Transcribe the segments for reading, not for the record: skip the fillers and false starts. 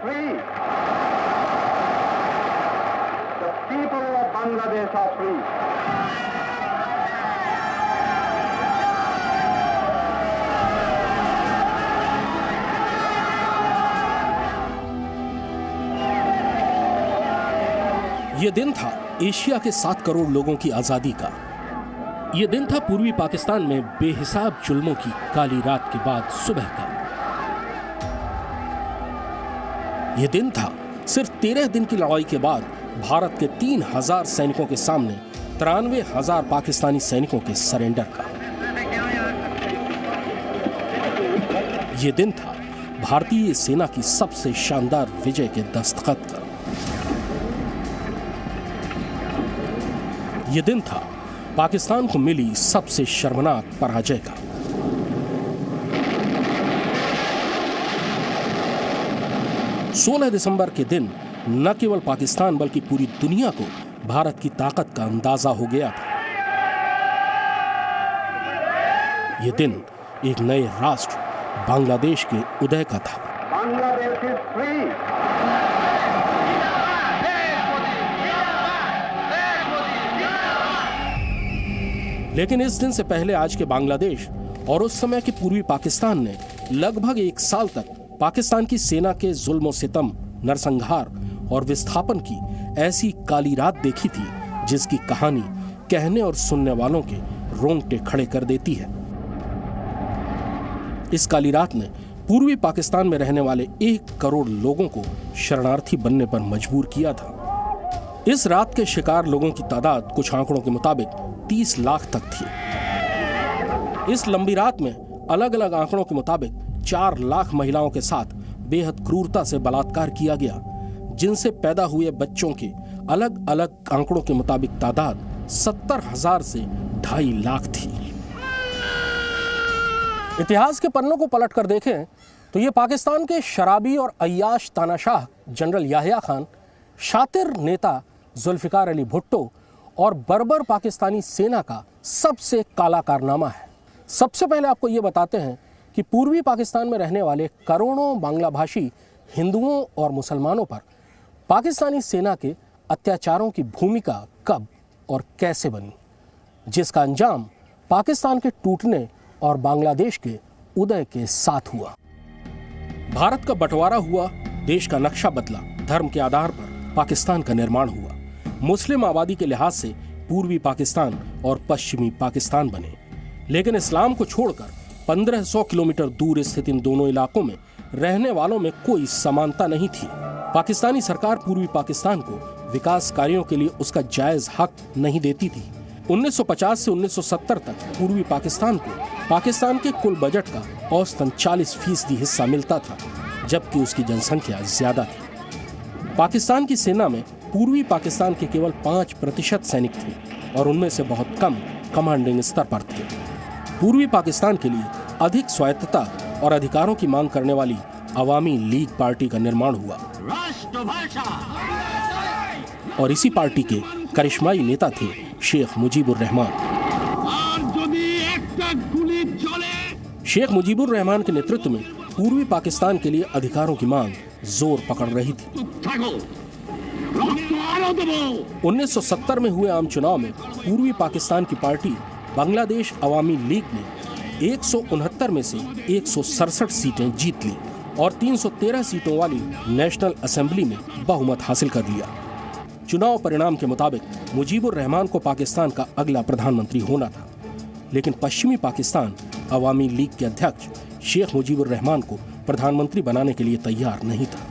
free. The people of Bangladesh are free. ये दिन था एशिया के 7 करोड़ लोगों की आजादी का। ये दिन था पूर्वी पाकिस्तान में बेहिसाब जुल्मों की काली रात के बाद सुबह का। ये दिन था सिर्फ 13 दिन की लड़ाई के बाद भारत के 3000 सैनिकों के सामने 93,000 पाकिस्तानी सैनिकों के सरेंडर का। ये दिन था भारतीय सेना की सबसे शानदार विजय के दस्तखत का। ये दिन था पाकिस्तान को मिली सबसे शर्मनाक पराजय का। सोलह दिसंबर के दिन न केवल पाकिस्तान बल्कि पूरी दुनिया को भारत की ताकत का अंदाजा हो गया था। यह दिन एक नए राष्ट्र बांग्लादेश के उदय का था। Bangladesh is free. लेकिन इस दिन से पहले आज के बांग्लादेश और उस समय के पूर्वी पाकिस्तान ने लगभग 1 साल तक पाकिस्तान की सेना के जुल्म सितम, नरसंहार और विस्थापन की ऐसी काली रात देखी थी जिसकी कहानी कहने और सुनने वालों के रोंगटे खड़े कर देती है। इस काली रात ने पूर्वी पाकिस्तान में रहने वाले 1 करोड़ लोगों को शरणार्थी बनने पर मजबूर किया था। इस रात के शिकार लोगों की तादाद कुछ आंकड़ों के मुताबिक 30 लाख तक थी। इस लंबी रात में अलग अलग आंकड़ों के मुताबिक 4 लाख महिलाओं के साथ बेहद क्रूरता से बलात्कार किया गया, जिनसे पैदा हुए बच्चों के अलग अलग आंकड़ों के मुताबिक तादाद 70,000 से 2.5 लाख थी। इतिहास के पन्नों को पलट कर देखें तो ये पाकिस्तान के शराबी और अय्याश तानाशाह जनरल याहिया खान, शातिर नेता जुल्फिकार अली भुट्टो और बर्बर पाकिस्तानी सेना का सबसे काला कारनामा है। सबसे पहले आपको ये बताते हैं कि पूर्वी पाकिस्तान में रहने वाले करोड़ों बांग्ला भाषी हिंदुओं और मुसलमानों पर पाकिस्तानी सेना के अत्याचारों की भूमिका कब और कैसे बनी, जिसका अंजाम पाकिस्तान के टूटने और बांग्लादेश के उदय के साथ हुआ। भारत का बंटवारा हुआ, देश का नक्शा बदला, धर्म के आधार पर पाकिस्तान का निर्माण हुआ। मुस्लिम आबादी के लिहाज से पूर्वी पाकिस्तान और पश्चिमी पाकिस्तान बने, लेकिन इस्लाम को छोड़कर 1500 किलोमीटर दूर स्थित इन दोनों इलाकों में रहने वालों में कोई समानता नहीं थी। पाकिस्तानी सरकार पूर्वी पाकिस्तान को विकास कार्यों के लिए उसका जायज हक नहीं देती थी। 1950 से 1970 तक पूर्वी पाकिस्तान को पाकिस्तान के कुल बजट का औसतन 40% हिस्सा मिलता था, जबकि उसकी जनसंख्या ज्यादा थी। पाकिस्तान की सेना में पूर्वी पाकिस्तान के केवल 5% सैनिक थे और उनमें से बहुत कम कमांडिंग स्तर पर थे। पूर्वी पाकिस्तान के लिए अधिक स्वायत्तता और अधिकारों की मांग करने वाली अवामी लीग पार्टी का निर्माण हुआ और इसी पार्टी के करिश्माई नेता थे शेख मुजीबुर रहमान। शेख मुजीबुर रहमान के नेतृत्व में पूर्वी पाकिस्तान के लिए अधिकारों की मांग जोर पकड़ रही थी। 1970 में हुए आम चुनाव में पूर्वी पाकिस्तान की पार्टी बांग्लादेश अवामी लीग ने 169 में से 167 सीटें जीत ली और 313 सीटों वाली नेशनल असेंबली में बहुमत हासिल कर लिया। चुनाव परिणाम के मुताबिक मुजीबुर रहमान को पाकिस्तान का अगला प्रधानमंत्री होना था, लेकिन पश्चिमी पाकिस्तान अवामी लीग के अध्यक्ष शेख मुजीबुर रहमान को प्रधानमंत्री बनाने के लिए तैयार नहीं था।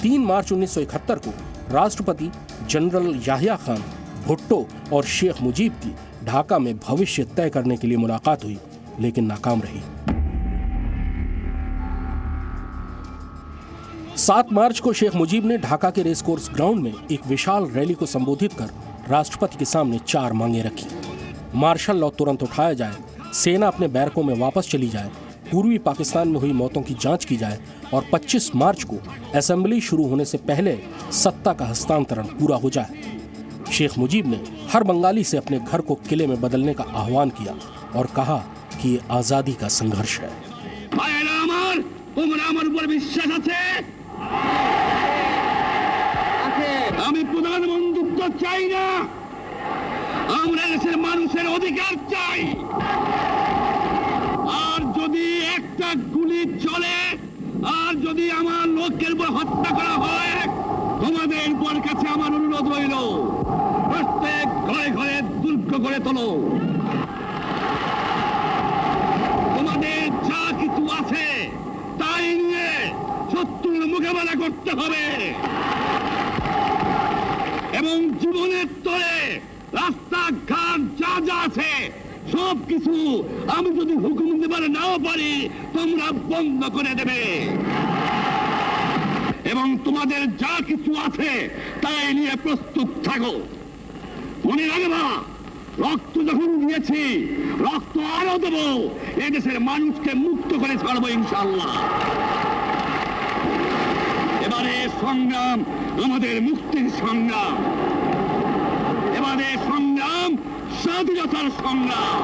3 मार्च 1971 को राष्ट्रपति जनरल याहिया खान, भुट्टो और शेख मुजीब की ढाका में भविष्य तय करने के लिए मुलाकात हुई, लेकिन नाकाम रही। 7 मार्च को शेख मुजीब ने ढाका के रेस कोर्स ग्राउंड में एक विशाल रैली को संबोधित कर राष्ट्रपति के सामने 4 मांगे रखी। मार्शल लॉ तुरंत उठाया जाए, सेना अपने बैरकों में वापस चली जाए, पूर्वी पाकिस्तान में हुई मौतों की जांच की जाए और 25 मार्च को असेंबली शुरू होने से पहले सत्ता का हस्तांतरण पूरा हो जाए। शेख मुजीब ने हर बंगाली से अपने घर को किले में बदलने का आह्वान किया और कहा कि ये आजादी का संघर्ष है। আমি প্রধান বন্ধুত্ব চাই না, আমরা দেশের মানুষের অধিকার চাই। আর যদি একটা গুলি চলে, আর যদি আমার লোকের উপর হত্যা করা হয়, তোমাদের উপর কাছে আমার অনুরোধ রইল, প্রত্যেক ঘরে ঘরে দুর্গ করে তোলো। তোমাদের যা কিছু আছে তাই নিয়ে শত্রুর মোকাবেলা করতে হবে এবং জীবনের তরে রাস্তাঘাট যা যা আছে সব কিছু আমি যদি হুকুম দেবার নাও পারি তোমরা বন্ধ করে দেবে এবং তোমাদের যা কিছু আছে তাই নিয়ে প্রস্তুত থাকো। মনে রাখবা, রক্ত যখন দিয়েছি রক্ত আরো দেব, এদেশের মানুষকে মুক্ত করে ছাড়বো ইনশাআল্লাহ। এবারে সংগ্রাম আমাদের মুক্তির সংগ্রাম, এবারে সংग्राम स्वाधीनता संग्राम।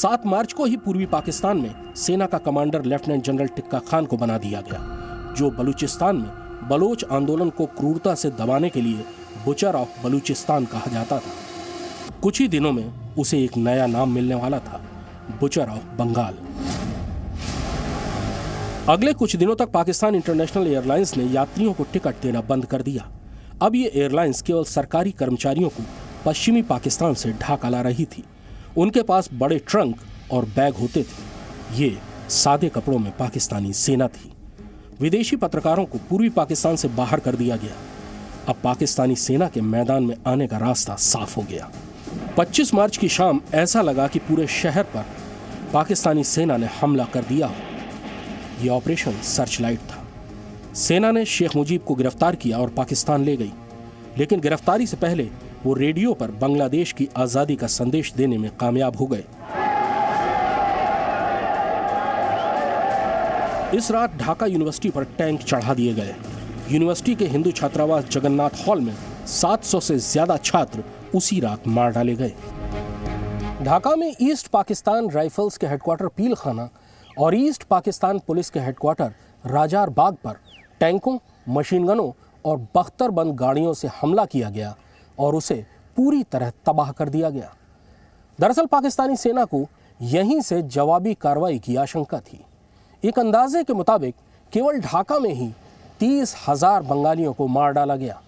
7 मार्च को ही पूर्वी पाकिस्तान में सेना का commander lieutenant general tikka Khan को बना दिया गया, जो बलूचिस्तान में बलोच आंदोलन को क्रूरता से दबाने के लिए बुचर ऑफ बलूचिस्तान कहा जाता था। कुछ ही दिनों में उसे एक नया नाम मिलने वाला था, बुचर ऑफ बंगाल। अगले कुछ दिनों तक पाकिस्तान इंटरनेशनल एयरलाइंस ने यात्रियों को टिकट देना बंद कर दिया। अब ये एयरलाइंस केवल सरकारी कर्मचारियों को पश्चिमी पाकिस्तान से ढाका ला रही थी। उनके पास बड़े ट्रंक और बैग होते थे। ये सादे कपड़ों में पाकिस्तानी सेना थी। विदेशी पत्रकारों को पूर्वी पाकिस्तान से बाहर कर दिया गया। अब पाकिस्तानी सेना के मैदान में आने का रास्ता साफ हो गया। 25 मार्च की शाम ऐसा लगा कि पूरे शहर पर पाकिस्तानी सेना ने हमला कर दिया हो। यह ऑपरेशन सर्चलाइट था। सेना ने शेख मुजीब को गिरफ्तार किया और पाकिस्तान ले गई, लेकिन गिरफ्तारी से पहले वो रेडियो पर बांग्लादेश की आजादी का संदेश देने में कामयाब हो गए। इस रात ढाका यूनिवर्सिटी पर टैंक चढ़ा दिए गए। यूनिवर्सिटी के हिंदू छात्रावास जगन्नाथ हॉल में 700 से ज्यादा छात्र उसी रात मार डाले गए। ढाका में ईस्ट पाकिस्तान राइफल्स के हेडक्वार्टर पील खाना और ईस्ट पाकिस्तान पुलिस के हेडक्वार्टर राजार बाग पर टैंकों, मशीन गनों और बख्तरबंद गाड़ियों से हमला किया गया और उसे पूरी तरह तबाह कर दिया गया। दरअसल पाकिस्तानी सेना को यहीं से जवाबी कार्रवाई की आशंका थी। एक अंदाजे के मुताबिक केवल ढाका में ही 30,000 बंगालियों को मार डाला गया।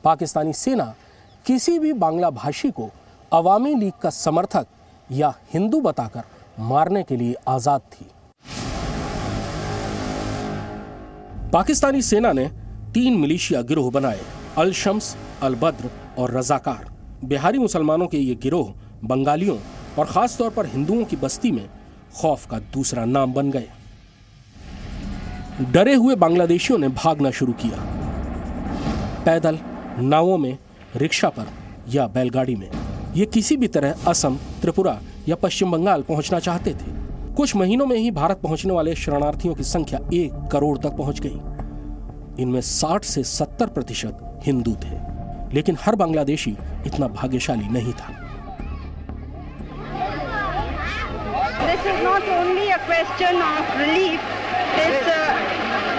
पाकिस्तानी सेना किसी भी बांग्ला भाषी को अवामी लीग का समर्थक या हिंदू बताकर मारने के लिए आजाद थी। पाकिस्तानी सेना ने 3 मिलिशिया गिरोह बनाए, अल शम्स, अल बद्र और रजाकार। बिहारी मुसलमानों के ये गिरोह बंगालियों और खास तौर पर हिंदुओं की बस्ती में खौफ का दूसरा नाम बन गए। डरे हुए बांग्लादेशियों ने भागना शुरू किया, पैदल, नावों में, रिक्शा पर या बैलगाड़ी में। ये किसी भी तरह असम, त्रिपुरा या पश्चिम बंगाल पहुंचना चाहते थे। कुछ महीनों में ही भारत पहुंचने वाले शरणार्थियों की संख्या 1 करोड़ तक पहुंच गई। इनमें 60 से 70% हिंदू थे, लेकिन हर बांग्लादेशी इतना भाग्यशाली नहीं था। This is not only a question of relief, it's an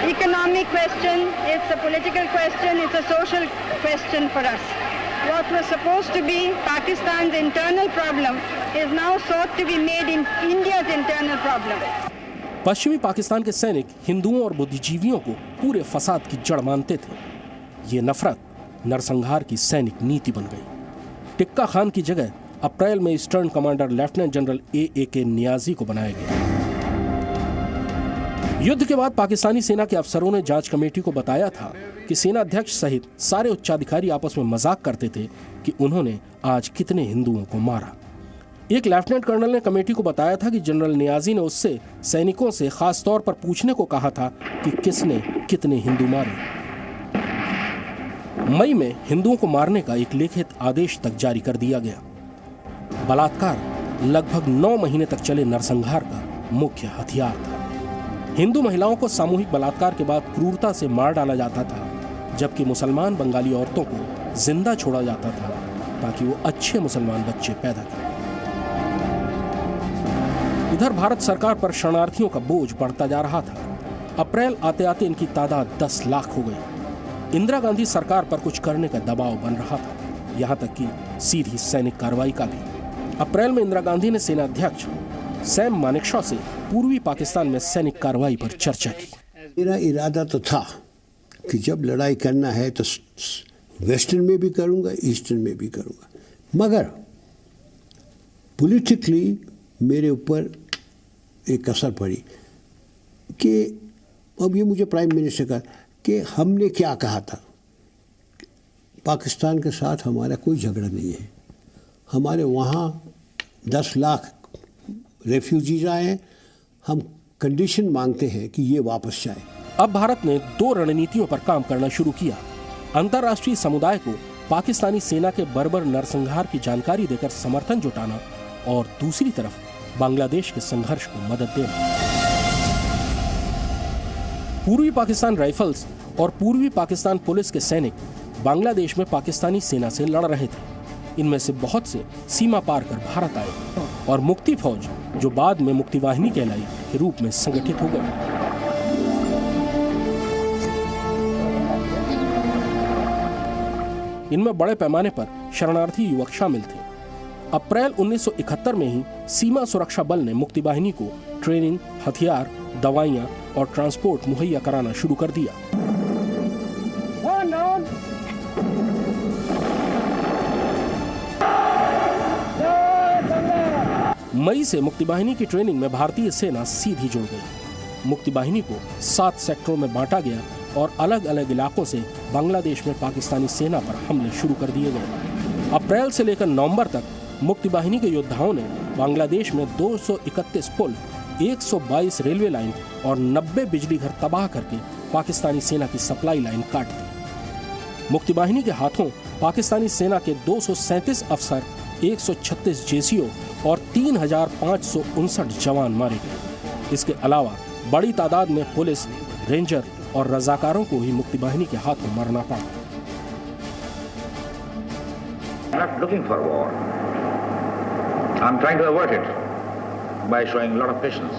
economic question, it's a political question, it's a social question for us. What was supposed to be Pakistan's internal problem is now sought to be made in India's internal problem. पश्चिमी पाकिस्तान के सैनिक हिंदुओं और बुद्धिजीवियों को पूरे फसाद की जड़ मानते थे। ये नफरत नरसंहार की सैनिक नीति बन गई। टिक्का खान की जगह अप्रैल में eastern commander lieutenant general A.A.K. Niazi को बनाया गया। युद्ध के बाद पाकिस्तानी सेना के अफसरों ने जांच कमेटी को बताया था कि सेना अध्यक्ष सहित सारे उच्चाधिकारी आपस में मजाक करते थे कि उन्होंने आज कितने हिंदुओं को मारा। एक लेफ्टिनेंट कर्नल ने कमेटी को बताया था कि जनरल नियाजी ने उससे सैनिकों से खास तौर पर पूछने को कहा था कि किसने कितने हिंदू मारे। मई में हिंदुओं को मारने का एक लिखित आदेश तक जारी कर दिया गया। बलात्कार लगभग 9 महीने तक चले नरसंहार का मुख्य हथियार था। हिंदू महिलाओं को सामूहिक बलात्कार के बाद क्रूरता से मार डाला जाता था, जबकि मुसलमान बंगाली औरतों को जिंदा छोड़ा जाता था ताकि वो अच्छे मुसलमान बच्चे पैदा करें। इधर भारत सरकार पर शरणार्थियों का बोझ बढ़ता जा रहा था। अप्रैल आते आते इनकी तादाद 10 लाख हो गई। इंदिरा गांधी सरकार पर कुछ करने का दबाव बन रहा था, यहाँ तक कि सीधी सैनिक कार्रवाई का भी। अप्रैल में इंदिरा गांधी ने सेना अध्यक्ष सैम मानेकशॉ से पूर्वी पाकिस्तान में सैनिक कार्रवाई पर चर्चा की। मेरा इरादा तो था कि जब लड़ाई करना है तो वेस्टर्न में भी करूंगा, ईस्टर्न में भी करूंगा, मगर पॉलिटिकली मेरे ऊपर एक असर पड़ी कि अब ये मुझे प्राइम मिनिस्टर का कि हमने क्या कहा था, पाकिस्तान के साथ हमारा कोई झगड़ा नहीं है, हमारे वहाँ 10 लाख रेफ्यूजीज आए हैं, हम कंडीशन मांगते हैं कि ये वापस जाए। अब भारत ने 2 रणनीतियों पर काम करना शुरू किया। अंतर्राष्ट्रीय समुदाय को पाकिस्तानी सेना के बर्बर नरसंहार की जानकारी देकर समर्थन जुटाना और दूसरी तरफ बांग्लादेश के संघर्ष को मदद देना। पूर्वी पाकिस्तान राइफल्स और पूर्वी पाकिस्तान पुलिस के सैनिक बांग्लादेश में पाकिस्तानी सेना से लड़ रहे थे। इनमें से बहुत से सीमा पार कर भारत आए और मुक्ति फौज, जो बाद में मुक्ति वाहिनी कहलाई, के रूप में संगठित हो गए। इनमें बड़े पैमाने पर शरणार्थी युवक शामिल थे। अप्रैल 1971 में ही सीमा सुरक्षा बल ने मुक्ति वाहिनी को ट्रेनिंग, हथियार, दवाइयां और ट्रांसपोर्ट मुहैया कराना शुरू कर दिया। मई से मुक्ति वाहिनी की ट्रेनिंग में भारतीय सेना सीधी जुड़ गई। मुक्ति वाहिनी को 7 सेक्टरों में बांटा गया और अलग अलग इलाकों से बांग्लादेश में पाकिस्तानी सेना पर हमले शुरू कर दिए गए। अप्रैल से लेकर नवंबर तक मुक्ति वाहिनी के योद्धाओं ने बांग्लादेश में 231 पुल, 122 रेलवे लाइन और 90 बिजली घर तबाह करके पाकिस्तानी सेना की सप्लाई लाइन काट दी। मुक्ति वाहिनी के हाथों पाकिस्तानी सेना के 237 अफसर, 136 जेसीओ और 3559 जवान मारे गए। इसके अलावा बड़ी तादाद में पुलिस, रेंजर और रजाकारों को ही मुक्ति वाहिनी के हाथों मरना पड़ा। I'm not looking for war. I'm trying to avert it by showing a lot of patience.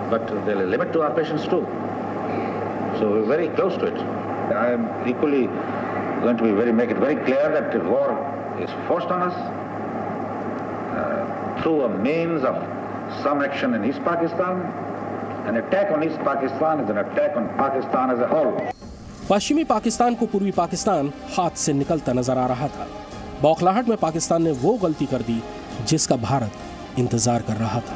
But there's a limit to our patience too. So we're very close to it. I am equally going to make it very clear that the war is forced on us through a means of some action in East Pakistan. An attack on East Pakistan is an attack on Pakistan as a whole. पश्चिमी पाकिस्तान को पूर्वी पाकिस्तान हाथ से निकलता नजर आ रहा था। बौखलाहट में पाकिस्तान ने वो गलती कर दी जिसका भारत इंतजार कर रहा था।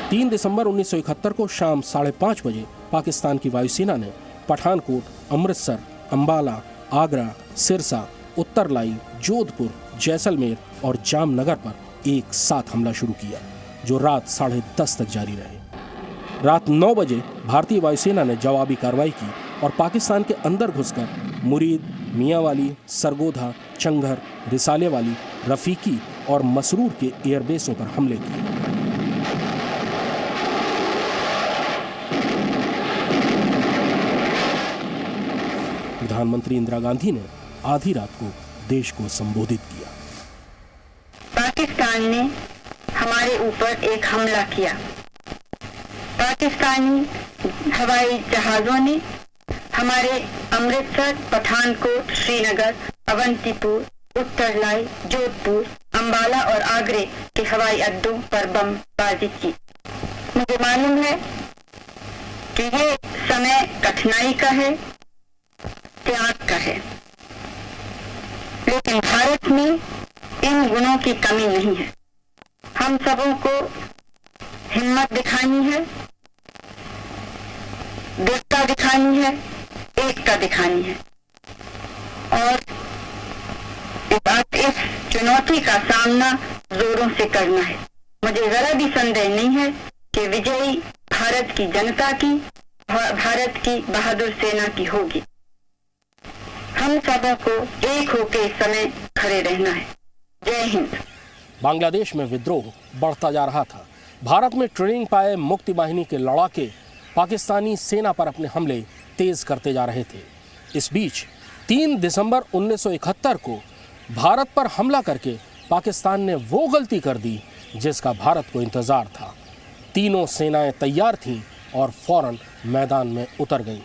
तीन दिसंबर 1971 को शाम 5:30 बजे पाकिस्तान की वायुसेना ने पठानकोट, अमृतसर, अंबाला, आगरा, सिरसा, उत्तरलाई, जोधपुर, जैसलमेर और जामनगर पर एक साथ हमला शुरू किया, जो रात 10:30 तक जारी रहे। रात 9 बजे भारतीय वायुसेना ने जवाबी कार्रवाई की और पाकिस्तान के अंदर घुसकर मुरीद, मियांवाली, सरगोधा, चंगर, रिसाले वाली, रफीकी और मसरूर के एयरबेसों पर हमले किए। प्रधानमंत्री इंदिरा गांधी ने आधी रात को देश को संबोधित किया। पाकिस्तान ने हमारे ऊपर एक हमला किया। पाकिस्तानी हवाई जहाजों ने हमारे अमृतसर, पठानकोट, श्रीनगर, अवंतीपुर, उत्तरलाई, जोधपुर, अंबाला और आगरे के हवाई अड्डों पर बमबारी की। मुझे मालूम है कि ये समय कठिनाई का है, त्याग का है, लेकिन भारत में इन गुणों की कमी नहीं है। हम सबों को हिम्मत दिखानी है, दृढ़ता दिखानी है, एकता दिखानी है और इस चुनौती का सामना जोरों से करना है। मुझे जरा भी संदेह नहीं है कि विजयी भारत की जनता की, भारत की बहादुर सेना की होगी। हम सबों को एक होकर इस समय खड़े रहना है। जय हिंद। बांग्लादेश में विद्रोह बढ़ता जा रहा था। भारत में ट्रेनिंग पाए मुक्ति वाहिनी के लड़ाके पाकिस्तानी सेना पर अपने हमले तेज करते जा रहे थे। इस बीच 3 दिसंबर 1971 को भारत पर हमला करके पाकिस्तान ने वो गलती कर दी जिसका भारत को इंतजार था। तीनों सेनाएं तैयार थीं और फौरन मैदान में उतर गईं।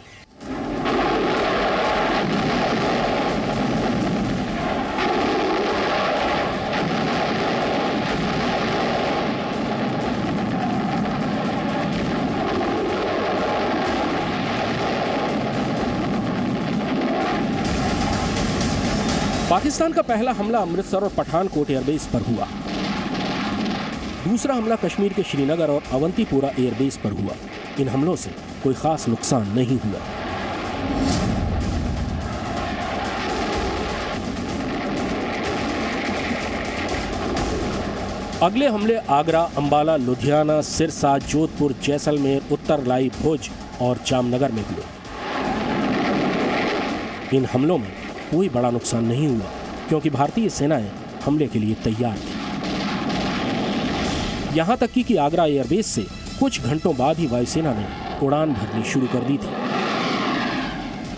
पाकिस्तान का पहला हमला अमृतसर और पठानकोट एयरबेस पर हुआ। दूसरा हमला कश्मीर के श्रीनगर और अवंतीपुरा एयरबेस पर हुआ। इन हमलों से कोई खास नुकसान नहीं हुआ। अगले हमले आगरा, अंबाला, लुधियाना, सिरसा, जोधपुर, जैसलमेर, उत्तरलाई, भुज और जामनगर में हुए। इन हमलों में कोई बड़ा नुकसान नहीं हुआ क्योंकि भारतीय सेनाएं हमले के लिए तैयार थी। यहां तक कि आगरा एयरबेस से कुछ घंटों बाद ही वायुसेना ने उड़ान भरनी शुरू कर दी थी।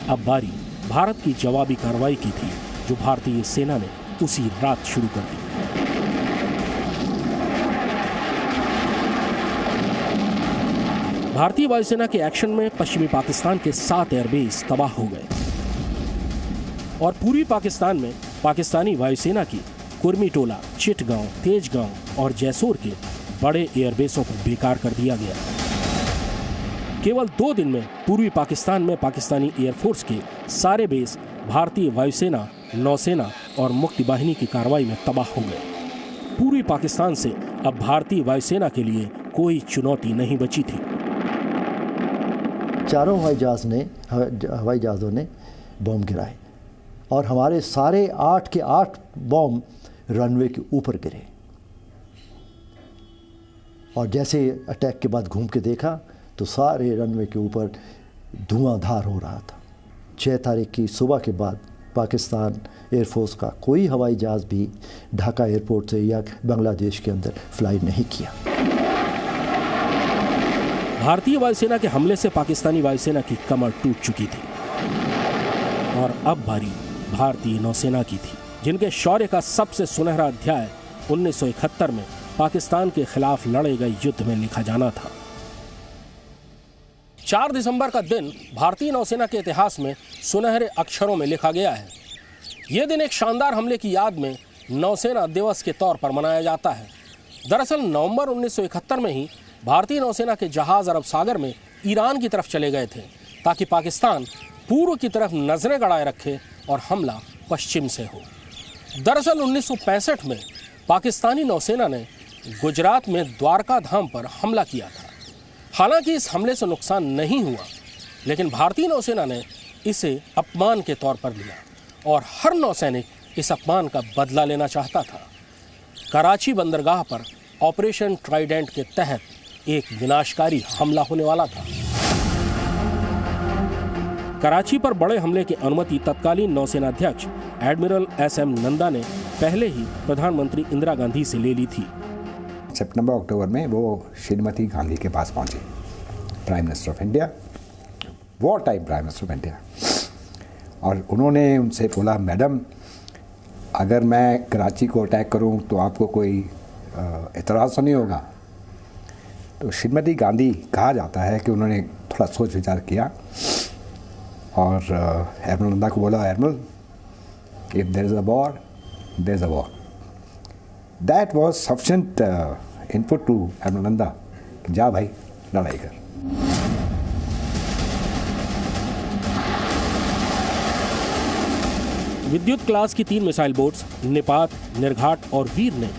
अब बारी भारत की जवाबी कार्रवाई की थी, जो भारतीय सेना ने उसी रात शुरू कर दी। भारतीय वायुसेना के एक्शन में पश्चिमी पाकिस्तान के 7 एयरबेस तबाह हो गए और पूर्वी पाकिस्तान में पाकिस्तानी वायुसेना की कुर्मीटोला, चिटगांव, तेजगांव और जैसोर के बड़े एयरबेसों को बेकार कर दिया गया। केवल 2 दिन में पूर्वी पाकिस्तान में पाकिस्तानी एयरफोर्स के सारे बेस भारतीय वायुसेना, नौसेना और मुक्ति वाहिनी की कार्रवाई में तबाह हो गए। पूर्वी पाकिस्तान से अब भारतीय वायुसेना के लिए कोई चुनौती नहीं बची थी। चारों हवाई जहाज़ों ने बम गिराए और हमारे सारे 8 के 8 बम रनवे के ऊपर गिरे। और जैसे अटैक के बाद घूम के देखा तो सारे रनवे के ऊपर धुआंधार हो रहा था। 6 तारीख की सुबह के बाद पाकिस्तान एयरफोर्स का कोई हवाई जहाज़ भी ढाका एयरपोर्ट से या बांग्लादेश के अंदर फ्लाई नहीं किया। भारतीय वायुसेना के हमले से पाकिस्तानी वायुसेना की कमर टूट चुकी थी और अब बारी भारतीय नौसेना की थी, जिनके शौर्य का सबसे सुनहरा अध्याय 1971 में पाकिस्तान के खिलाफ लड़े गए युद्ध में लिखा जाना था। 4 दिसंबर का दिन भारतीय नौसेना के इतिहास में सुनहरे अक्षरों में लिखा गया है। यह दिन एक शानदार हमले की याद में नौसेना दिवस के तौर पर मनाया जाता है। दरअसल नवंबर 1971 में ही भारतीय नौसेना के जहाज अरब सागर में ईरान की तरफ चले गए थे ताकि पाकिस्तान पूर्व की तरफ नजरें गड़ाए रखे और हमला पश्चिम से हो। दरअसल 1965 में पाकिस्तानी नौसेना ने गुजरात में द्वारका धाम पर हमला किया था। हालांकि इस हमले से नुकसान नहीं हुआ, लेकिन भारतीय नौसेना ने इसे अपमान के तौर पर लिया और हर नौसैनिक इस अपमान का बदला लेना चाहता था। कराची बंदरगाह पर ऑपरेशन ट्राइडेंट के तहत एक विनाशकारी हमला होने वाला था। कराची पर बड़े हमले की अनुमति तत्कालीन नौसेना अध्यक्ष एडमिरल एस.एम. नंदा ने पहले ही प्रधानमंत्री इंदिरा गांधी से ले ली थी। सितंबर-अक्टूबर में वो श्रीमती गांधी के पास पहुंची, prime minister of India, war time prime minister of India, और उन्होंने उनसे बोला, मैडम अगर मैं कराची को अटैक करूं तो आपको कोई एतराज़ तो नहीं होगा? तो श्रीमती गांधी कहा जाता है कि उन्होंने थोड़ा सोच विचार किया और एडमिरल नंदा को बोला, admiral if there is a war there is a war. That was sufficient input to admiral Nanda, जा भाई लड़ाई कर। विद्युत क्लास की 3 मिसाइल बोट्स निपात, निर्घाट और वीर ने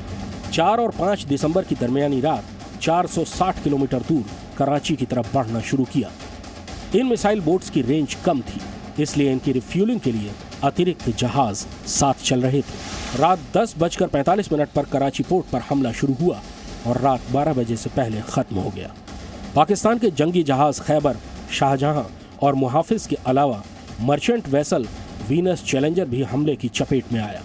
4 और 5 दिसंबर की दरमियानी रात 460 किलोमीटर दूर कराची की तरफ बढ़ना शुरू किया। इन मिसाइल बोट्स की रेंज कम थी, इसलिए इनकी रिफ्यूलिंग के लिए अतिरिक्त जहाज साथ चल रहे थे। रात 10:45 पर कराची पोर्ट पर हमला शुरू हुआ और रात 12 बजे से पहले खत्म हो गया। पाकिस्तान के जंगी जहाज खैबर, शाहजहां और मुहाफिज के अलावा मर्चेंट वेसल वीनस चैलेंजर भी हमले की चपेट में आया,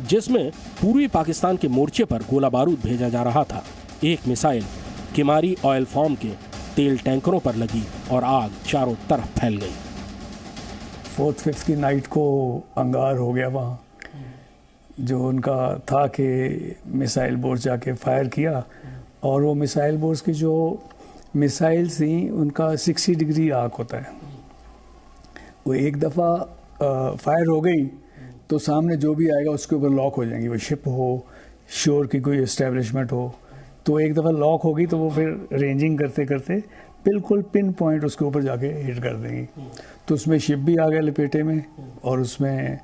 जिसमें पूर्वी पाकिस्तान के मोर्चे पर गोला बारूद भेजा जा रहा था। एक मिसाइल किमारी ऑयल फॉर्म के तेल टैंकरों पर लगी और आग चारों तरफ फैल गई। 4th-5th की नाइट को अंगार हो गया वहाँ। जो उनका था कि मिसाइल बोर्ड जाके फायर किया, और वो मिसाइल बोर्ड की जो मिसाइल्स थी उनका 60 डिग्री आर्क होता है। वो एक दफ़ा फायर हो गई तो सामने जो भी आएगा उसके ऊपर लॉक हो जाएंगी, वो शिप हो, शोर की कोई इस्टेब्लिशमेंट हो, तो एक दफ़ा लॉक होगी तो वो फिर रेंजिंग करते करते बिल्कुल पिन पॉइंट उसके ऊपर जाके हिट कर देंगी। तो उसमें शिप भी आ गए लपेटे में, और उसमें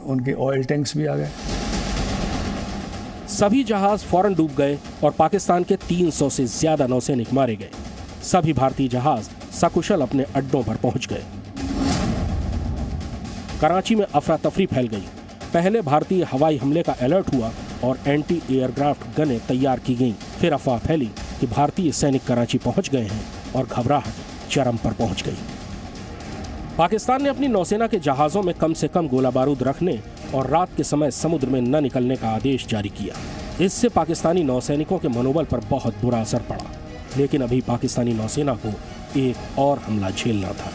उनके ऑयल टैंक्स भी आ गए। सभी जहाज फौरन डूब गए और पाकिस्तान के 300 से ज्यादा नौसैनिक मारे गए। सभी भारतीय जहाज सकुशल अपने अड्डों पर पहुंच गए। कराची में अफरा तफरी फैल गई। पहले भारतीय हवाई हमले का अलर्ट हुआ और एंटी एयरक्राफ्ट गनें तैयार की गईं। फिर अफवाह फैली कि भारतीय सैनिक कराची पहुंच गए हैं और घबराहट चरम पर पहुंच गई। पाकिस्तान ने अपनी नौसेना के जहाज़ों में कम से कम गोला बारूद रखने और रात के समय समुद्र में न निकलने का आदेश जारी किया। इससे पाकिस्तानी नौसैनिकों के मनोबल पर बहुत बुरा असर पड़ा। लेकिन अभी पाकिस्तानी नौसेना को एक और हमला झेलना था।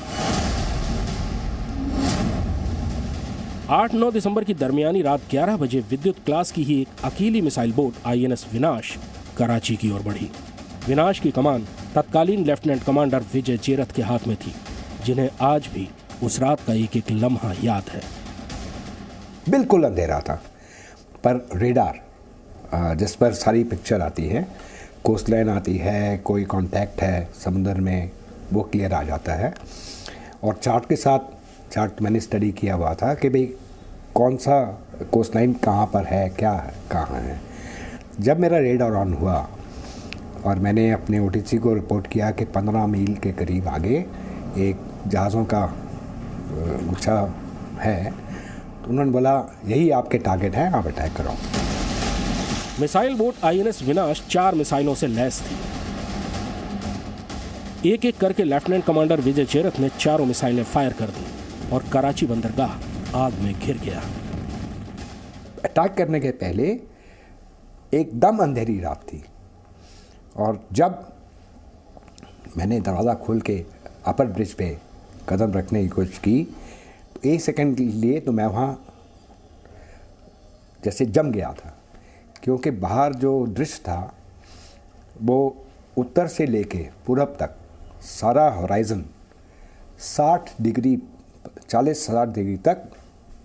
8-9 दिसंबर की दरमियानी रात 11 बजे विद्युत क्लास की ही एक अकेली मिसाइल बोट INS विनाश कराची की ओर बढ़ी। विनाश की कमान तत्कालीन लेफ्टिनेंट कमांडर विजय जेरथ के हाथ में थी, जिन्हें आज भी उस रात का एक एक लम्हा याद है। बिल्कुल अंधेरा था, पर रेडार जिस पर सारी पिक्चर आती है, कोस्ट लाइन आती है, कोई कांटेक्ट है समुद्र में, वो क्लियर आ जाता है। और चार्ट के साथ, चार्ट मैंने स्टडी किया हुआ था कि भाई कौन सा कोस्ट लाइन कहाँ पर है, क्या है, कहाँ है। जब मेरा रेडार ऑन हुआ और मैंने अपने OTC को रिपोर्ट किया कि 15 मील के करीब आगे एक जहाज़ों का गुच्छा है, तो उन्होंने बोला यही आपके टारगेट हैं, आप अटैक करो। मिसाइल बोट INS विनाश 4 मिसाइलों से लैस थी। एक एक करके लेफ्टिनेंट कमांडर विजय जेरथ ने 4 मिसाइलें फायर कर दी और कराची बंदरगाह आग में घिर गया। अटैक करने के पहले एकदम अंधेरी रात थी, और जब मैंने दरवाज़ा खोल के अपर ब्रिज पे कदम रखने की कोशिश की, 1 सेकंड के लिए तो मैं वहाँ जैसे जम गया था, क्योंकि बाहर जो दृश्य था वो उत्तर से लेके पूरब तक सारा होराइज़न 60 डिग्री 40-60 डिग्री तक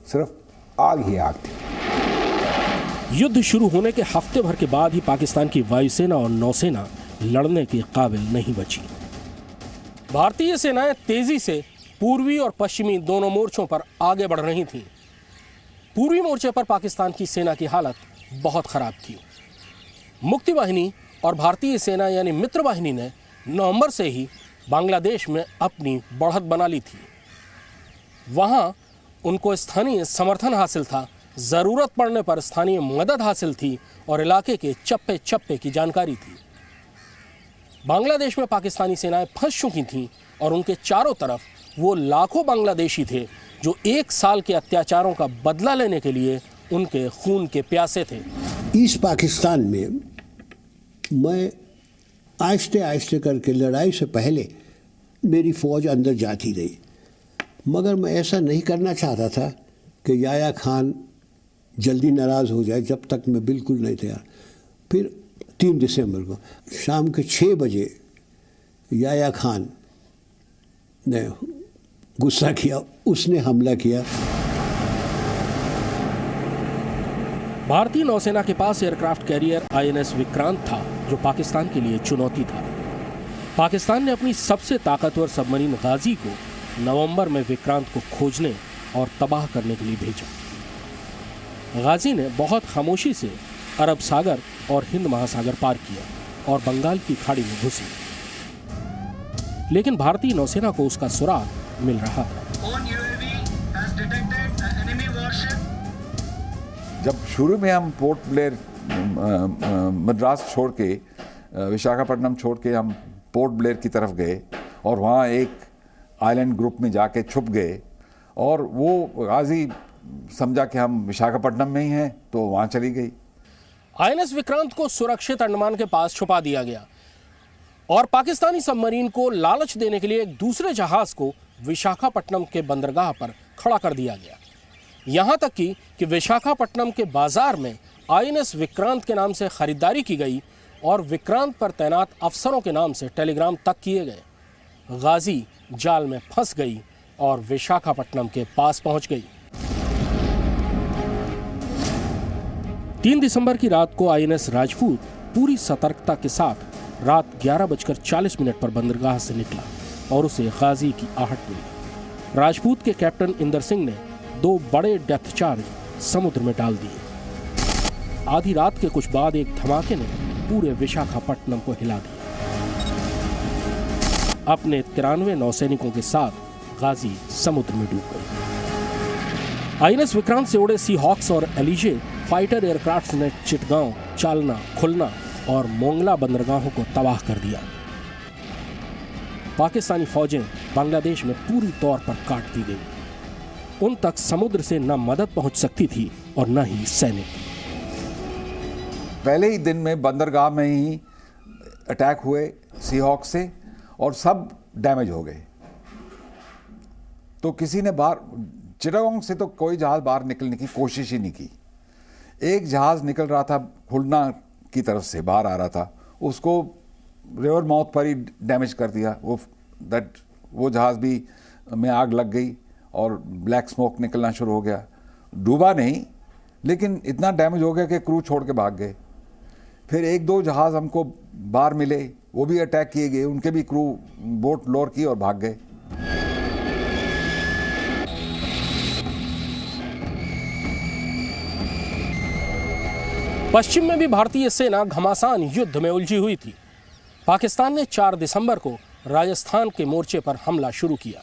सिर्फ आग ही आग थी। युद्ध शुरू होने के हफ्ते भर के बाद ही पाकिस्तान की वायुसेना और नौसेना लड़ने के काबिल नहीं बची। भारतीय सेनाएं तेजी से पूर्वी और पश्चिमी दोनों मोर्चों पर आगे बढ़ रही थीं। पूर्वी मोर्चे पर पाकिस्तान की सेना की हालत बहुत खराब थी। मुक्ति वाहिनी और भारतीय सेना यानी मित्र वाहिनी ने नवंबर से ही बांग्लादेश में अपनी बढ़त बना ली थी। वहां उनको स्थानीय समर्थन हासिल था, जरूरत पड़ने पर स्थानीय मदद हासिल थी और इलाके के चप्पे चप्पे की जानकारी थी। बांग्लादेश में पाकिस्तानी सेनाएं फंस चुकी थीं और उनके चारों तरफ वो लाखों बांग्लादेशी थे जो 1 साल के अत्याचारों का बदला लेने के लिए उनके खून के प्यासे थे। इस पाकिस्तान में मैं आहिस्ते आहिस्ते करके लड़ाई से पहले मेरी फ़ौज अंदर जाती रही, मगर मैं ऐसा नहीं करना चाहता था कि याया खान जल्दी नाराज़ हो जाए, जब तक मैं बिल्कुल नहीं तैयार। फिर 3 दिसंबर को शाम के 6 बजे याया खान ने गुस्सा किया, उसने हमला किया। भारतीय नौसेना के पास एयरक्राफ्ट कैरियर INS विक्रांत था, जो पाकिस्तान के लिए चुनौती था। पाकिस्तान ने अपनी सबसे ताकतवर सबमरीन गाजी को नवंबर में विक्रांत को खोजने और तबाह करने के लिए भेजा। गाजी ने बहुत खामोशी से अरब सागर और हिंद महासागर पार किया और बंगाल की खाड़ी में घुसी, लेकिन भारतीय नौसेना को उसका सुराग मिल रहा था। जब शुरू में हम पोर्ट ब्लेयर मद्रास छोड़ के विशाखापट्टनम छोड़ के हम पोर्ट ब्लेयर की तरफ गए और वहाँ एक आइलैंड ग्रुप में जाके छुप गए, और वो गाजी समझा कि हम विशाखापट्टनम में ही हैं, तो वहाँ चली गई। INS विक्रांत को सुरक्षित अंडमान के पास छुपा दिया गया और पाकिस्तानी सबमरीन को लालच देने के लिए एक दूसरे जहाज को विशाखापट्टनम के बंदरगाह पर खड़ा कर दिया गया। यहाँ तक कि विशाखापट्टनम के बाजार में INS विक्रांत के नाम से खरीदारी की गई और विक्रांत पर तैनात अफसरों के नाम से टेलीग्राम तक किए गए। गाजी जाल में फंस गई और विशाखापट्टनम के पास पहुंच गई। 3 दिसंबर की रात को INS राजपूत पूरी सतर्कता के साथ रात 11:40 पर बंदरगाह से निकला और उसे गाजी की आहट मिली। राजपूत के कैप्टन इंदर सिंह ने 2 बड़े डेप्थ चार्ज समुद्र में डाल दिए। आधी रात के कुछ बाद एक धमाके ने पूरे विशाखापट्टनम को हिला दिया। अपने 93 नौसैनिकों के साथ गाजी समुद्र में डूब गई। INS विक्रांत से उड़े सी हॉक्स और एलिजे फाइटर एयरक्राफ्ट ने चिटगांव, चालना, खुलना और मोंगला बंदरगाहों को तबाह कर दिया। पाकिस्तानी फौजें बांग्लादेश में पूरी तौर पर काट दी गई। उन तक समुद्र से न मदद पहुंच सकती थी और न ही सैनिक। पहले ही दिन में बंदरगाह में ही अटैक हुए सीहॉक से और सब डैमेज हो गए। तो किसी ने बाहर, चिटागोंग से तो कोई जहाज बाहर निकलने की कोशिश ही नहीं की। एक जहाज निकल रहा था खुलना की तरफ से, बाहर आ रहा था, उसको रिवर माउथ पर ही डैमेज कर दिया। वो जहाज भी में आग लग गई और ब्लैक स्मोक निकलना शुरू हो गया। डूबा नहीं, लेकिन इतना डैमेज हो गया कि क्रू छोड़ के भाग गए। फिर 1-2 जहाज हमको बाहर मिले, वो भी अटैक किए गए, उनके भी क्रू बोट लोअर की और भाग गए। पश्चिम में भी भारतीय सेना घमासान युद्ध में उलझी हुई थी। पाकिस्तान ने 4 दिसंबर को राजस्थान के मोर्चे पर हमला शुरू किया।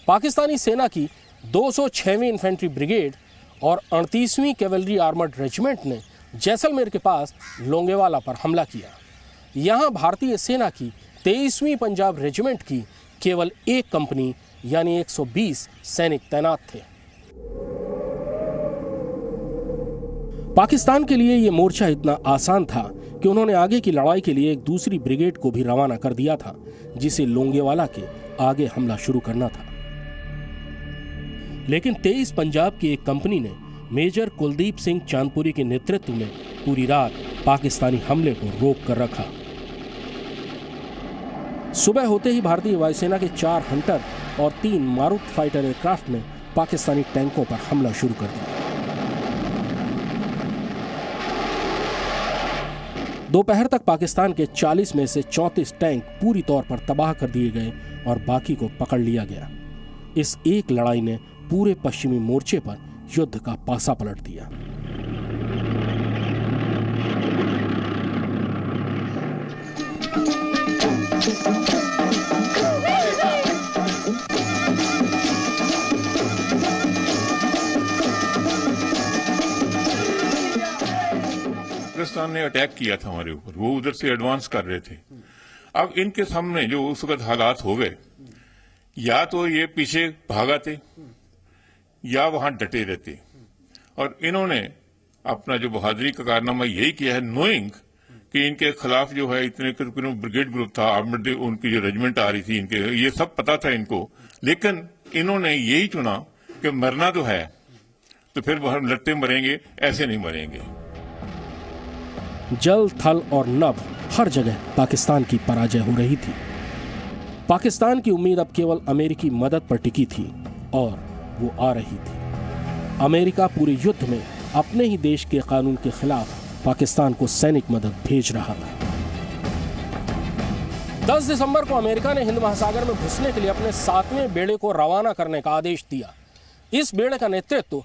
पाकिस्तानी सेना की 206वीं इन्फेंट्री ब्रिगेड और 38वीं कैवलरी आर्मर्ड रेजिमेंट ने जैसलमेर के पास लोंगेवाला पर हमला किया। यहां भारतीय सेना की 23वीं पंजाब रेजिमेंट की केवल एक कंपनी यानी 120 सैनिक तैनात थे। पाकिस्तान के लिए यह मोर्चा इतना आसान था कि उन्होंने आगे की लड़ाई के लिए एक दूसरी ब्रिगेड को भी रवाना कर दिया था, जिसे लोंगेवाला के आगे हमला शुरू करना था। लेकिन 23 पंजाब की एक कंपनी ने मेजर कुलदीप सिंह चांदपुरी के नेतृत्व में पूरी रात पाकिस्तानी हमले को रोक कर रखा। सुबह होते ही भारतीय वायुसेना के 4 हंटर और 3 मारुत फाइटर एयरक्राफ्ट ने पाकिस्तानी टैंकों पर हमला शुरू कर दिया। दोपहर तक पाकिस्तान के 40 में से 34 टैंक पूरी तौर पर तबाह कर दिए गए और बाकी को पकड़ लिया गया। इस एक लड़ाई ने पूरे पश्चिमी मोर्चे पर युद्ध का पासा पलट दिया। पाकिस्तान ने अटैक किया था हमारे ऊपर, वो उधर से एडवांस कर रहे थे। अब इनके सामने जो उस वक्त हालात हो गए, या तो ये पीछे भागाते या वहां डटे रहते, और इन्होंने अपना जो बहादुरी का कारनामा यही किया है, नोइंग कि इनके खिलाफ जो है इतने ब्रिगेड ग्रुप था, आर्मर्ड उनकी जो रेजिमेंट आ रही थी, इनके ये सब पता था इनको, लेकिन इन्होंने यही चुना कि मरना तो है तो फिर हम लड़ते मरेंगे, ऐसे नहीं मरेंगे। जल, थल और नभ हर जगह पाकिस्तान की पराजय हो रही थी। पाकिस्तान की उम्मीद अब केवल अमेरिकी मदद पर टिकी थी और वो आ रही थी। अमेरिका पूरे युद्ध में अपने ही देश के कानून के खिलाफ पाकिस्तान को सैनिक मदद भेज रहा था। 10 दिसंबर को अमेरिका ने हिंद महासागर में घुसने के लिए अपने 7वें बेड़े को रवाना करने का आदेश दिया। इस बेड़े का नेतृत्व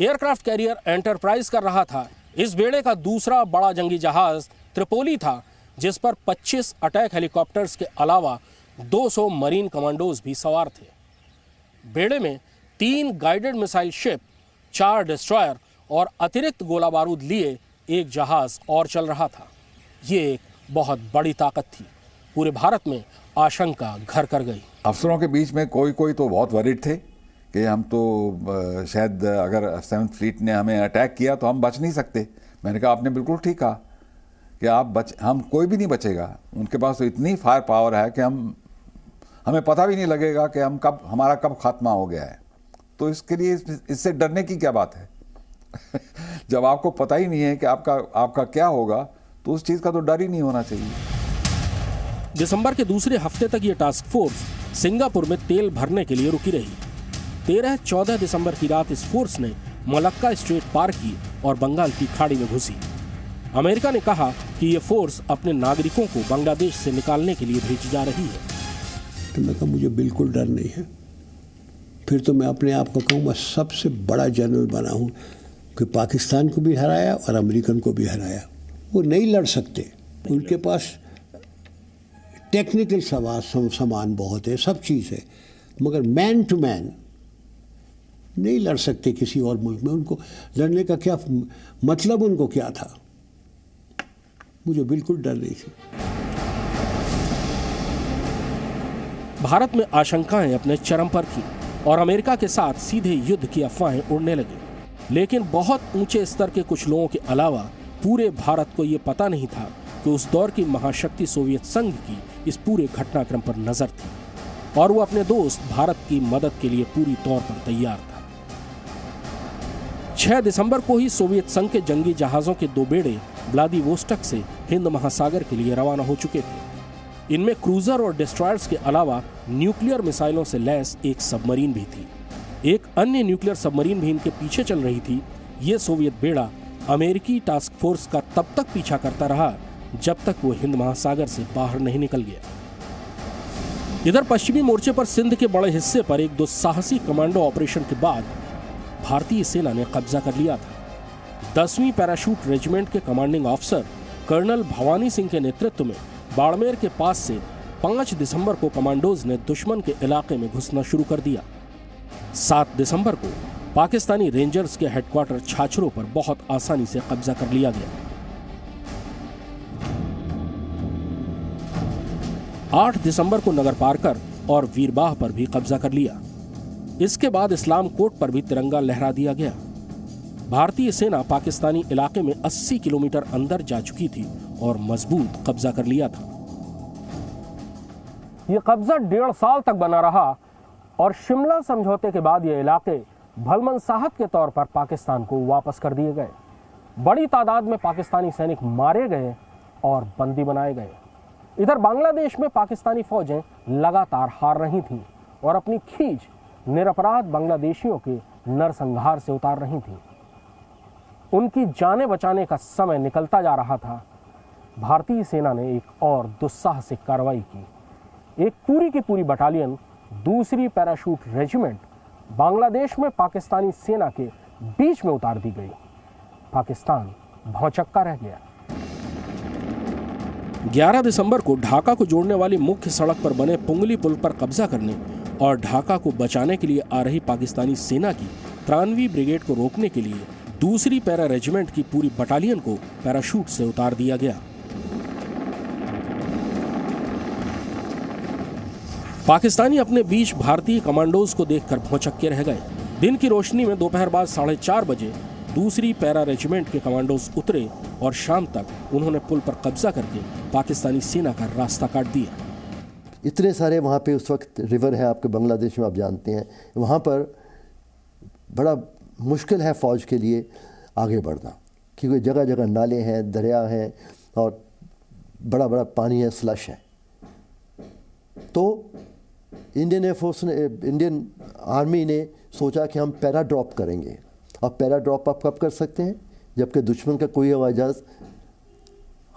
एयरक्राफ्ट कैरियर एंटरप्राइज कर रहा था। इस बेड़े का दूसरा बड़ा जंगी जहाज त्रिपोली था, जिस पर 25 अटैक हेलीकॉप्टर्स के अलावा 200 मरीन कमांडोज भी सवार थे। बेड़े में 3 गाइडेड मिसाइल शिप, 4 डिस्ट्रॉयर और अतिरिक्त गोला बारूद लिए एक जहाज और चल रहा था। ये एक बहुत बड़ी ताकत थी। पूरे भारत में आशंका घर कर गई। अफसरों के बीच में कोई तो बहुत वरीड थे कि हम तो शायद अगर 7th फ्लीट ने हमें अटैक किया तो हम बच नहीं सकते। मैंने कहा आपने बिल्कुल ठीक कहा कि हम कोई भी नहीं बचेगा। उनके पास तो इतनी फायर पावर है कि हमें पता भी नहीं लगेगा कि हमारा कब खात्मा हो गया है। तो इसके लिए इससे डरने की क्या बात है? जब आपको पता ही नहीं है कि आपका क्या होगा, तो उस चीज का तो डर ही नहीं होना चाहिए। दिसंबर के दूसरे हफ्ते तक ये टास्क फोर्स सिंगापुर में तेल भरने के लिए रुकी रही। 13-14 दिसंबर की रात इस फोर्स ने मलक्का स्ट्रेट पार की और बंगाल की खाड़ी में घुसी। अमेरिका ने कहा कि ये फोर्स अपने नागरिकों को बांग्लादेश से निकालने के लिए भेजी जा रही है। तो मैं कहा मुझे बिल्कुल डर नहीं है। फिर तो मैं अपने आप को कहूँ मैं सबसे बड़ा जनरल बना हूँ कि पाकिस्तान को भी हराया और अमेरिकन को भी हराया। वो नहीं लड़ सकते, उनके पास टेक्निकल सामान बहुत है, सब चीज़ है, मगर मैन टू मैन नहीं लड़ सकते किसी और मुल्क में। उनको लड़ने का क्या मतलब, उनको क्या था? मुझे बिल्कुल डर नहीं थी। भारत में आशंकाएं अपने चरम पर थी और अमेरिका के साथ सीधे युद्ध की अफवाहें उड़ने लगी। लेकिन बहुत ऊंचे स्तर के कुछ लोगों के अलावा पूरे भारत को यह पता नहीं था कि उस दौर की महाशक्ति सोवियत संघ की इस पूरे घटनाक्रम पर नजर थी और वो अपने दोस्त भारत की मदद के लिए पूरी तौर पर तैयार था। 6 दिसंबर को ही सोवियत संघ के जंगी जहाजों के 2 बेड़े व्लादिवोस्टक से हिंद महासागर के लिए रवाना हो चुके थे। इनमें क्रूजर और डिस्ट्रॉयर्स के अलावा न्यूक्लियर मिसाइलों से लैस एक सबमरीन भी थी। एक अन्य न्यूक्लियर सबमरीन भी इनके पीछे चल रही थी। ये सोवियत बेड़ा अमेरिकी टास्क फोर्स का तब तक पीछा करता रहा जब तक वो हिंद महासागर से बाहर नहीं निकल गया। इधर पश्चिमी मोर्चे पर सिंध के बड़े हिस्से पर एक दुस्साहसी कमांडो ऑपरेशन के बाद भारतीय सेना ने कब्जा कर लिया था। 10वीं पैराशूट रेजिमेंट के commanding officer colonel Bhawani Singh के नेतृत्व में बाड़मेर के पास से 5 दिसंबर को कमांडोज ने दुश्मन के इलाके में घुसना शुरू कर दिया। 7 दिसंबर को पाकिस्तानी रेंजर्स के हेडक्वार्टर छाछरों पर बहुत आसानी से कब्जा कर लिया गया। 8 दिसंबर को नगर पारकर और वीरबाह पर भी कब्जा कर लिया। इसके बाद इस्लाम कोट पर भी तिरंगा लहरा दिया गया। भारतीय सेना पाकिस्तानी इलाके में 80 किलोमीटर अंदर जा चुकी थी और मजबूत कब्जा कर लिया था। यह कब्जा 1.5 साल तक बना रहा और शिमला समझौते के बाद ये इलाके भलमन साहब के तौर पर पाकिस्तान को वापस कर दिए गए। बड़ी तादाद में पाकिस्तानी सैनिक मारे गए और बंदी बनाए गए। इधर बांग्लादेश में पाकिस्तानी फौजें लगातार हार रही थीं और अपनी खींच निरपराध बांग्लादेशियों के नरसंहार से उतार रही थीं। उनकी जानें बचाने का समय निकलता जा रहा था। भारतीय सेना ने एक और दुस्साहसिक कार्रवाई की। एक पूरी की पूरी बटालियन 2री पैराशूट रेजिमेंट बांग्लादेश में पाकिस्तानी सेना के बीच में उतार दी गई। पाकिस्तान भौचक्का रह गया। 11 दिसंबर को ढाका को जोड़ने वाली मुख्य सड़क पर बने पुंगली पुल पर कब्जा करने और ढाका को बचाने के लिए आ रही पाकिस्तानी सेना की 93वीं ब्रिगेड को रोकने के लिए 2री पैरा रेजिमेंट की पूरी बटालियन को पैराशूट से उतार दिया गया। पाकिस्तानी अपने बीच भारतीय कमांडोज को देखकर भौचक्के रह गए। दिन की रोशनी में दोपहर बाद 4:30 बजे 2री पैरा रेजिमेंट के कमांडोज उतरे और शाम तक उन्होंने पुल पर कब्जा करके पाकिस्तानी सेना का रास्ता काट दिया। इतने सारे वहाँ पे उस वक्त रिवर है आपके बांग्लादेश में, आप जानते हैं, वहाँ पर बड़ा मुश्किल है फ़ौज के लिए आगे बढ़ना, क्योंकि जगह जगह नाले हैं, दरिया हैं और बड़ा बड़ा पानी है, स्लश है। तो इंडियन एयरफोर्स ने, इंडियन आर्मी ने सोचा कि हम पैरा ड्रॉप करेंगे। अब पैरा ड्रॉप आप कब कर सकते हैं? जबकि दुश्मन का कोई हवाई जहाज़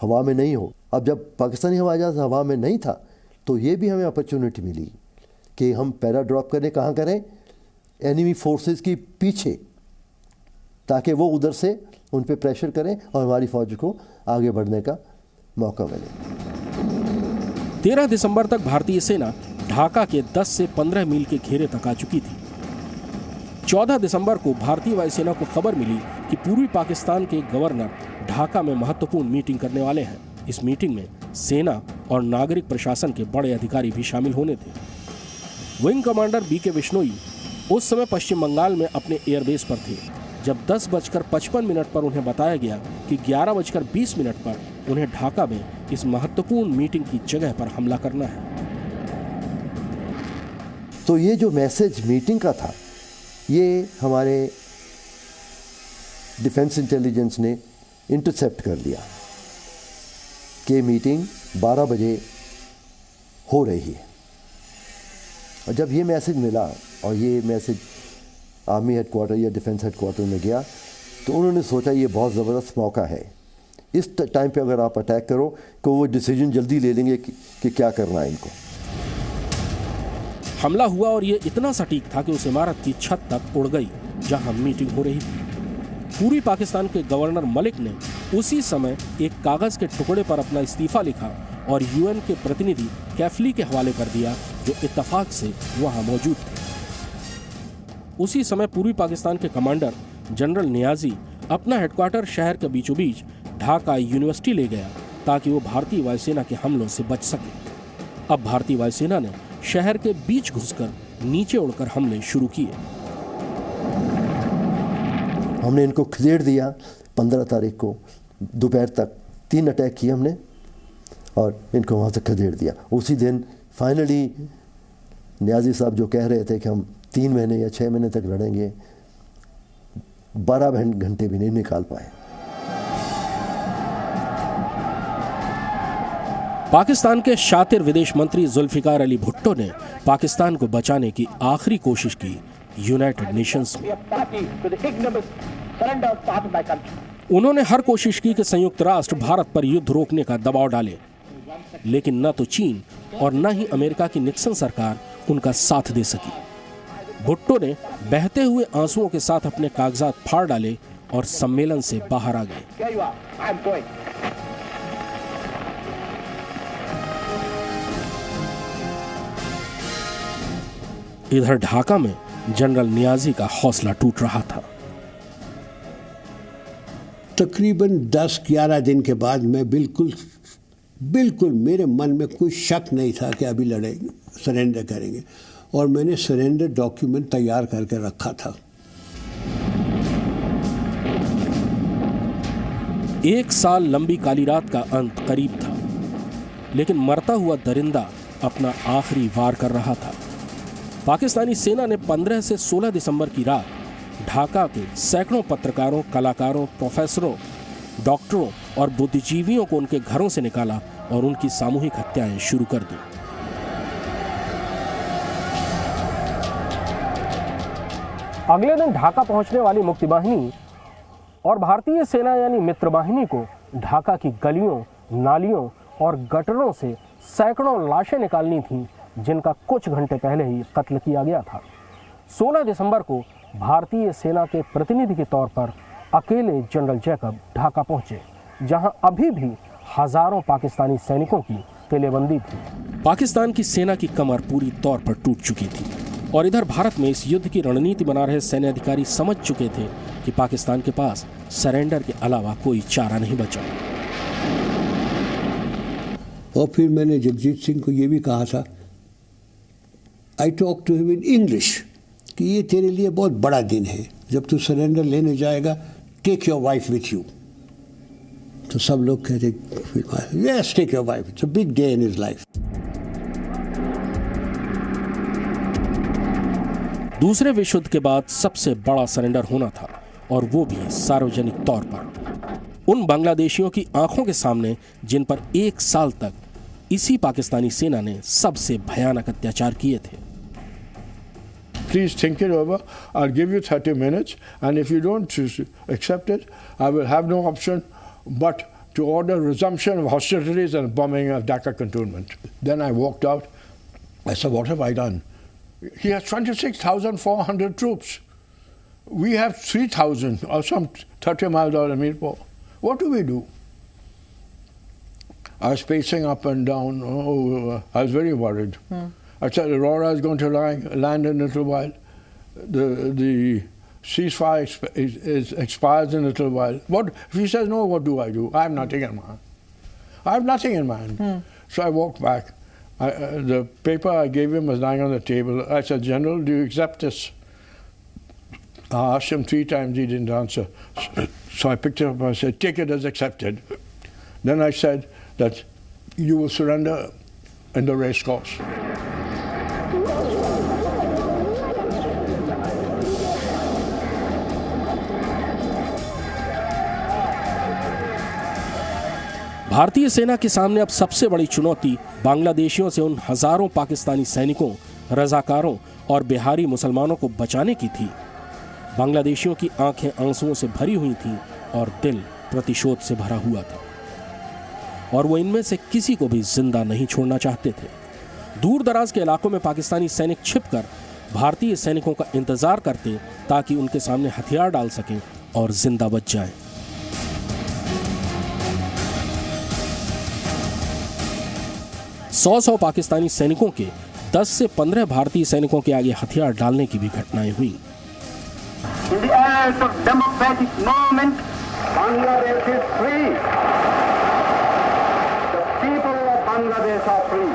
हवा में नहीं हो। अब जब पाकिस्तानी हवाई जहाज़ हवा में नहीं था तो ये भी हमें अपॉर्चुनिटी मिली कि हम पैरा ड्रॉप करें। कहाँ करें? एनिमी फोर्सेस की पीछे, ताकि वो उधर से उन पे प्रेशर करें और हमारी फ़ौज को आगे बढ़ने का मौका मिले। 13 दिसंबर तक भारतीय सेना ढाका के 10 से 15 मील के घेरे तक आ चुकी थी। 14 दिसंबर को भारतीय वायुसेना को खबर मिली कि पूर्वी पाकिस्तान के गवर्नर ढाका में महत्वपूर्ण मीटिंग करने वाले हैं। इस मीटिंग में सेना और नागरिक प्रशासन के बड़े अधिकारी भी शामिल होने थे। विंग कमांडर बीके विश्नोई उस समय पश्चिम बंगाल में अपने एयरबेस पर थे जब 10:55 पर उन्हें बताया गया कि 11:20 पर उन्हें ढाका में इस महत्वपूर्ण मीटिंग की जगह पर हमला करना है। तो ये जो मैसेज मीटिंग का था ये हमारे डिफेंस इंटेलिजेंस ने इंटरसेप्ट कर लिया कि मीटिंग 12 बजे हो रही है। और जब ये मैसेज मिला और ये मैसेज आर्मी हेडक्वार्टर या डिफेंस हेडक्वार्टर में गया तो उन्होंने सोचा ये बहुत ज़बरदस्त मौका है, इस टाइम पे अगर आप अटैक करो तो वो डिसीजन जल्दी ले लेंगे कि क्या करना है इनको। हमला हुआ और ये इतना सटीक था कि उस इमारत की छत तक उड़ गई जहां मीटिंग हो रही थी। पूर्वी पाकिस्तान के गवर्नर मलिक ने उसी समय एक कागज के टुकड़े पर अपना इस्तीफा लिखा और यूएन के प्रतिनिधि कैफली के हवाले कर दिया, जो इत्तेफाक से वहां मौजूद थे। उसी समय पूर्वी पाकिस्तान के कमांडर जनरल नियाजी अपना हेडक्वार्टर शहर के बीचों बीच ढाका यूनिवर्सिटी ले गया ताकि वो भारतीय वायुसेना के हमलों से बच सके। अब भारतीय वायुसेना ने शहर के बीच घुसकर नीचे उड़कर हमले शुरू किए। हमने इनको खदेड़ दिया। 15 तारीख को दोपहर तक 3 अटैक किए हमने और इनको वहाँ से खदेड़ दिया। उसी दिन फाइनली नियाजी साहब जो कह रहे थे कि हम 3 महीने या 6 महीने तक लड़ेंगे, 12 घंटे भी नहीं निकाल पाए। पाकिस्तान के शातिर विदेश मंत्री जुल्फिकार अली भुट्टो ने पाकिस्तान को बचाने की आखिरी कोशिश की यूनाइटेड नेशंस में। उन्होंने हर कोशिश की कि संयुक्त राष्ट्र भारत पर युद्ध रोकने का दबाव डाले, लेकिन न तो चीन और न ही अमेरिका की निक्सन सरकार उनका साथ दे सकी। भुट्टो ने बहते हुए आंसुओं के साथ अपने कागजात फाड़ डाले और सम्मेलन से बाहर आ गए। इधर ढाका में जनरल नियाजी का हौसला टूट रहा था। तकरीबन 10-11 दिन के बाद मैं बिल्कुल मेरे मन में कोई शक नहीं था कि अभी लड़ेंगे, सरेंडर करेंगे, और मैंने सरेंडर डॉक्यूमेंट तैयार करके रखा था। एक साल लंबी काली रात का अंत करीब था, लेकिन मरता हुआ दरिंदा अपना आखिरी वार कर रहा था। पाकिस्तानी सेना ने 15 से 16 दिसंबर की रात ढाका के सैकड़ों पत्रकारों, कलाकारों, प्रोफेसरों, डॉक्टरों और बुद्धिजीवियों को उनके घरों से निकाला और उनकी सामूहिक हत्याएं शुरू कर दी। अगले दिन ढाका पहुंचने वाली मुक्ति वाहिनी और भारतीय सेना यानी मित्र वाहिनी को ढाका की गलियों, नालियों और गटरों से सैकड़ों लाशें निकालनी थीं, जिनका कुछ घंटे पहले ही कत्ल किया गया था। 16 दिसंबर को भारतीय सेना के प्रतिनिधि के तौर पर अकेले जनरल जैकब ढाका पहुंचे, जहां अभी भी हजारों पाकिस्तानी सैनिकों की किलेबंदी थी। पाकिस्तान की सेना की कमर पूरी तौर पर टूट चुकी थी और इधर भारत में इस युद्ध की रणनीति बना रहे सैन्य अधिकारी समझ चुके थे कि पाकिस्तान के पास सरेंडर के अलावा कोई चारा नहीं बचा। और फिर मैंने जगजीत सिंह को ये भी कहा था, I talk to him in English, कि ये तेरे लिए बहुत बड़ा दिन है, जब तू सरेंडर लेने जाएगा, take your wife with you. तो सब लोग कहते, yes take your wife, it's a big day in his life. दूसरे विश्व युद्ध के बाद सबसे बड़ा सरेंडर होना था, और वो भी सार्वजनिक तौर पर, उन बांग्लादेशियों की आंखों के सामने जिन पर 1 साल तक इसी पाकिस्तानी सेना ने सबसे भयानक अत्याचार किए थे। Please think it over. I'll give you 30 minutes, and if you don't accept it, I will have no option but to order resumption of hostilities and bombing of Dhaka cantonment. Then I walked out. I said, what have I done? He has 26,400 troops. We have 3,000 or some 30 miles out of Mirpur. What do we do? I was pacing up and down. Oh, I was very worried. I said, Aurora is going to land in a little while. The ceasefire expires in a little while. What if he says no? What do? I have nothing in mind. I have nothing in mind. So I walked back. The paper I gave him was lying on the table. I said, General, do you accept this? I asked him 3 times. He didn't answer. So I picked it up and I said, take it as accepted. Then I said that you will surrender in the race course. भारतीय सेना के सामने अब सबसे बड़ी चुनौती बांग्लादेशियों से उन हजारों पाकिस्तानी सैनिकों, रजाकारों और बिहारी मुसलमानों को बचाने की थी। बांग्लादेशियों की आंखें आंसुओं से भरी हुई थीं और दिल प्रतिशोध से भरा हुआ था, और वो इनमें से किसी को भी जिंदा नहीं छोड़ना चाहते थे। दूर दराज के इलाकों में पाकिस्तानी सैनिक छिपकर भारतीय सैनिकों का इंतजार करते ताकि उनके सामने हथियार डाल सकें और जिंदा बच जाएं। सौ पाकिस्तानी सैनिकों के 10 से 15 भारतीय सैनिकों के आगे हथियार डालने की भी घटनाएं हुई। In the heirs of democratic movement, Bangladesh is free. The people of Bangladesh are free.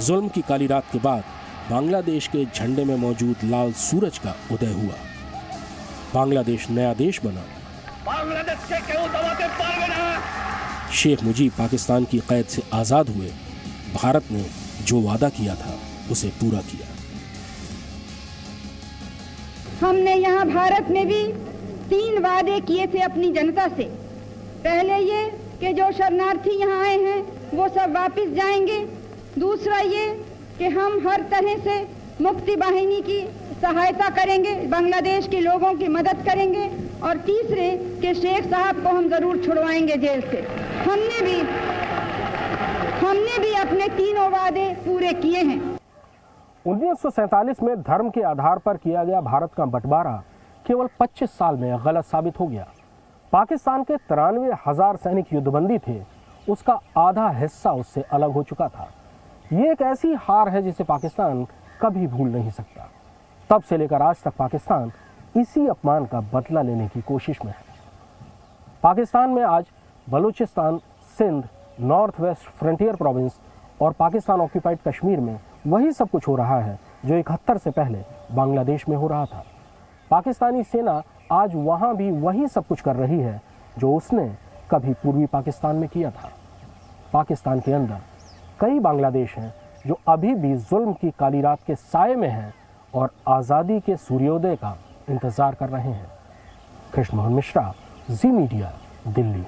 जुल्म की काली रात के बाद बांग्लादेश के झंडे में मौजूद लाल सूरज का उदय हुआ। बांग्लादेश नया देश बना। बांग्लादेश के क्यों दबाते पारवे ना? शेख मुजीब पाकिस्तान की कैद से आजाद हुए। भारत ने जो वादा किया था उसे पूरा किया। हमने यहाँ भारत में भी 3 वादे किए थे अपनी जनता से। पहले ये कि जो शरणार्थी यहाँ आए हैं वो सब वापस जाएंगे। दूसरा ये कि हम हर तरह से मुक्ति वाहिनी की सहायता करेंगे, बांग्लादेश के लोगों की मदद करेंगे। और तीसरे कि शेख साहब को हम जरूर छुड़वाएंगे जेल से। हमने भी अपने 3 वादे पूरे किए हैं। 1947 में धर्म के आधार पर किया गया भारत का बंटवारा केवल 25 साल में गलत साबित हो गया। पाकिस्तान के 93,000 सैनिक युद्धबंदी थे, उसका आधा हिस्सा उससे अलग हो चुका था। ये एक ऐसी हार है जिसे पाकिस्तान कभी भूल नहीं सकता। तब से लेकर आज तक पाकिस्तान इसी अपमान का बदला लेने की कोशिश में है। पाकिस्तान में आज Balochistan, Sindh, north west frontier province और पाकिस्तान ऑक्यूपाइड कश्मीर में वही सब कुछ हो रहा है जो 71 से पहले बांग्लादेश में हो रहा था। पाकिस्तानी सेना आज वहां भी वही सब कुछ कर रही है जो उसने कभी पूर्वी पाकिस्तान में किया था। पाकिस्तान के अंदर कई बांग्लादेश हैं जो अभी भी जुल्म की काली रात के साये में हैं और आज़ादी के सूर्योदय का इंतजार कर रहे हैं। कृष्ण मोहन मिश्रा, जी मीडिया, दिल्ली।